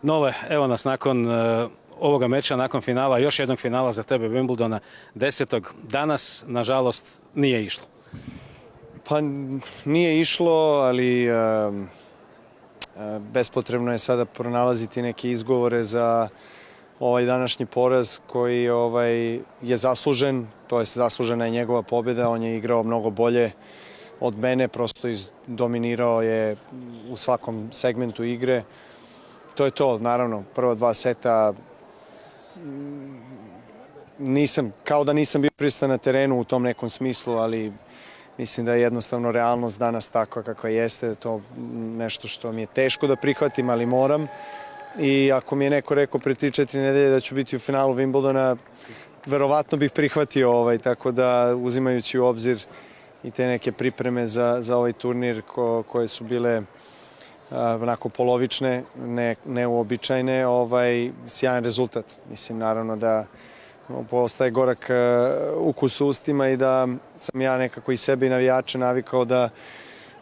Nole, evo nas nakon ovoga meča, nakon finala, još jednog finala za tebe Wimbledona 10. Danas, nažalost, nije išlo. Pa nije išlo, ali bespotrebno je sada pronalaziti neke izgovore za ovaj današnji poraz koji je zaslužen, to je zaslužena je njegova pobjeda, on je igrao mnogo bolje od mene, prosto dominirao je u svakom segmentu igre. To je to, naravno, prva dva seta kao da nisam bio prisutan na terenu u tom nekom smislu, ali mislim da je jednostavno realnost danas takva kakva jeste, to nešto što mi je teško da prihvatim, ali moram. I ako mi je neko rekao pre 3-4 nedelje da ću biti u finalu Wimbledona, verovatno bih prihvatio, tako da uzimajući u obzir i te neke pripreme za ovaj turnir koje su bile onako polovične, neuobičajne, sjajan rezultat. Mislim, naravno da postaje gorak ukus u ustima i da sam ja nekako i sebe i navijače navikao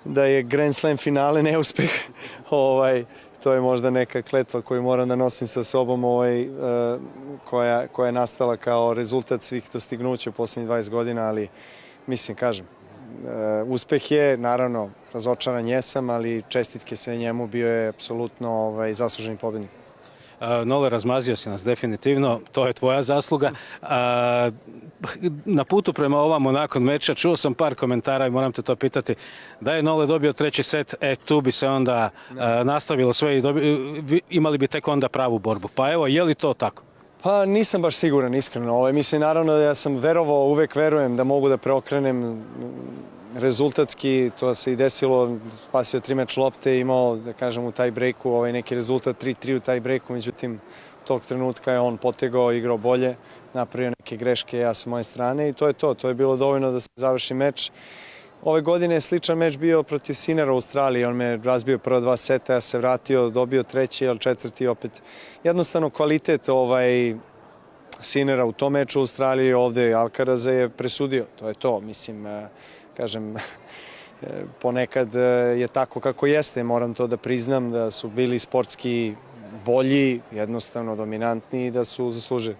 da je Grand Slam finale neuspeh. To je možda neka kletva koju moram da nosim sa sobom, koja je nastala kao rezultat svih dostignuća u poslednjih 20 godina, ali mislim, kažem, uspeh je, naravno, razočaran jesam, ali čestitke sve njemu, bio je apsolutno zasluženi pobednik. Nole, razmazio si nas definitivno, to je tvoja zasluga. Na putu prema ovamo nakon meča čuo sam par komentara i moram te to pitati. Da je Nole dobio treći set, tu bi se onda nastavilo sve i imali bi tek onda pravu borbu. Pa evo, je li to tako? Pa nisam baš siguran, iskreno. Mislim, naravno da ja sam verovao, uvek verujem da mogu da preokrenem rezultatski, to se i desilo, spasio 3 meč lopte, imao, da kažem, u taj breaku neki rezultat 3-3 u taj breaku, međutim, tog trenutka je on potegao, igrao bolje, napravio neke greške ja sa moje strane i to je to. To je bilo dovoljno da se završi meč. Ove godine je sličan meč bio protiv Sinera u Australiji, on me razbio prva 2 seta, ja se vratio, dobio treći, ali četvrti opet. Jednostavno kvalitet Sinera u tom meču u Australiji, ovde Alcaraza je presudio, to je to. Mislim, kažem, ponekad je tako kako jeste, moram to da priznam, da su bili sportski bolji, jednostavno dominantni i da su zaslužili.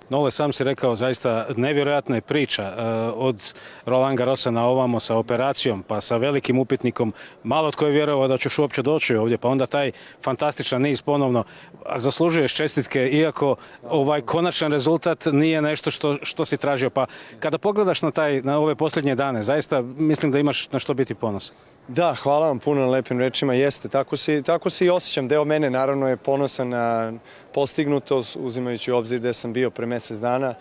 Nole, sam si rekao, zaista nevjerojatna je priča od Roland Garrosa na ovamo sa operacijom, pa sa velikim upitnikom. Malo tko je vjerovao da ćeš uopće doći ovdje, pa onda taj fantastičan niz ponovno. Zaslužuješ čestitke, iako ovaj konačan rezultat nije nešto što si tražio. Pa kada pogledaš na ove posljednje dane, zaista mislim da imaš na što biti ponosan. Da, hvala vam puno na lepim rečima, jeste, tako se i osjećam. Deo mene naravno je ponosan na postignuto, uzimajući u obzir gde sam bio pre mesec dana.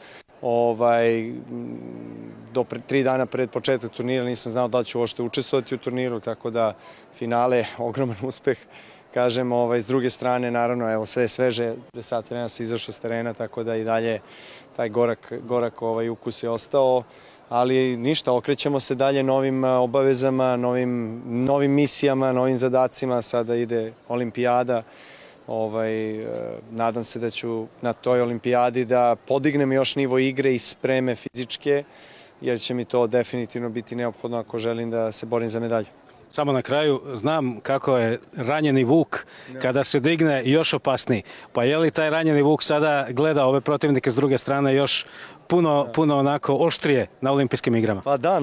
Do 3 dana pred početak turnira nisam znao da ću uopšte učestvovati u turniru, tako da finale je ogroman uspeh. Kažem, s druge strane, naravno, evo, sve je sveže, 10 sati vremena sam izašao s terena, tako da i dalje taj gorak ukus je ostao. Ali ništa, okrećemo se dalje novim obavezama, novim misijama, novim zadacima. Sada ide olimpijada. Nadam se da ću na toj olimpijadi da podignem još nivo igre i spreme fizičke, jer će mi to definitivno biti neophodno ako želim da se borim za medalju. Samo na kraju, znam kako je ranjeni vuk kada se digne još opasniji. Pa je li taj ranjeni vuk sada gleda ove protivnike s druge strane još puno onako oštrije na olimpijskim igrama? Pa da,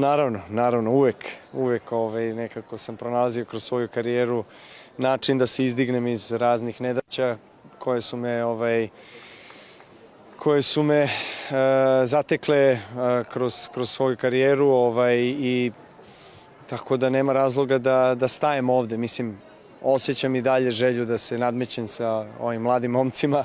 naravno, uvek nekako sam pronalazio kroz svoju karijeru način da se izdignem iz raznih nedaća koje su me zatekle kroz svoju karijeru i tako da nema razloga da stajem ovde. Mislim, osjećam i dalje želju da se nadmećem sa ovim mladim momcima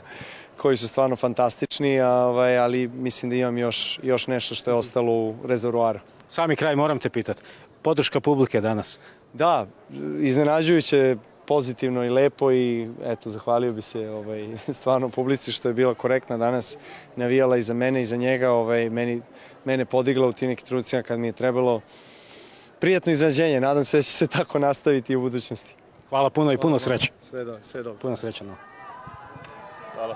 koji su stvarno fantastični, ali mislim da imam još nešto što je ostalo u rezervoaru. Sami kraj moram te pitati. Podrška publike danas? Da, iznenađujuće, pozitivno i lepo i eto, zahvalio bi se stvarno publici što je bila korektna danas, navijala i za mene i za njega, mene podigla u tim nekim trenucima kad mi je trebalo. Prijatno iznenađenje, nadam se da će se tako nastaviti i u budućnosti. Hvala puno i puno sreće. Sve dobro. Puno sreće. Hvala.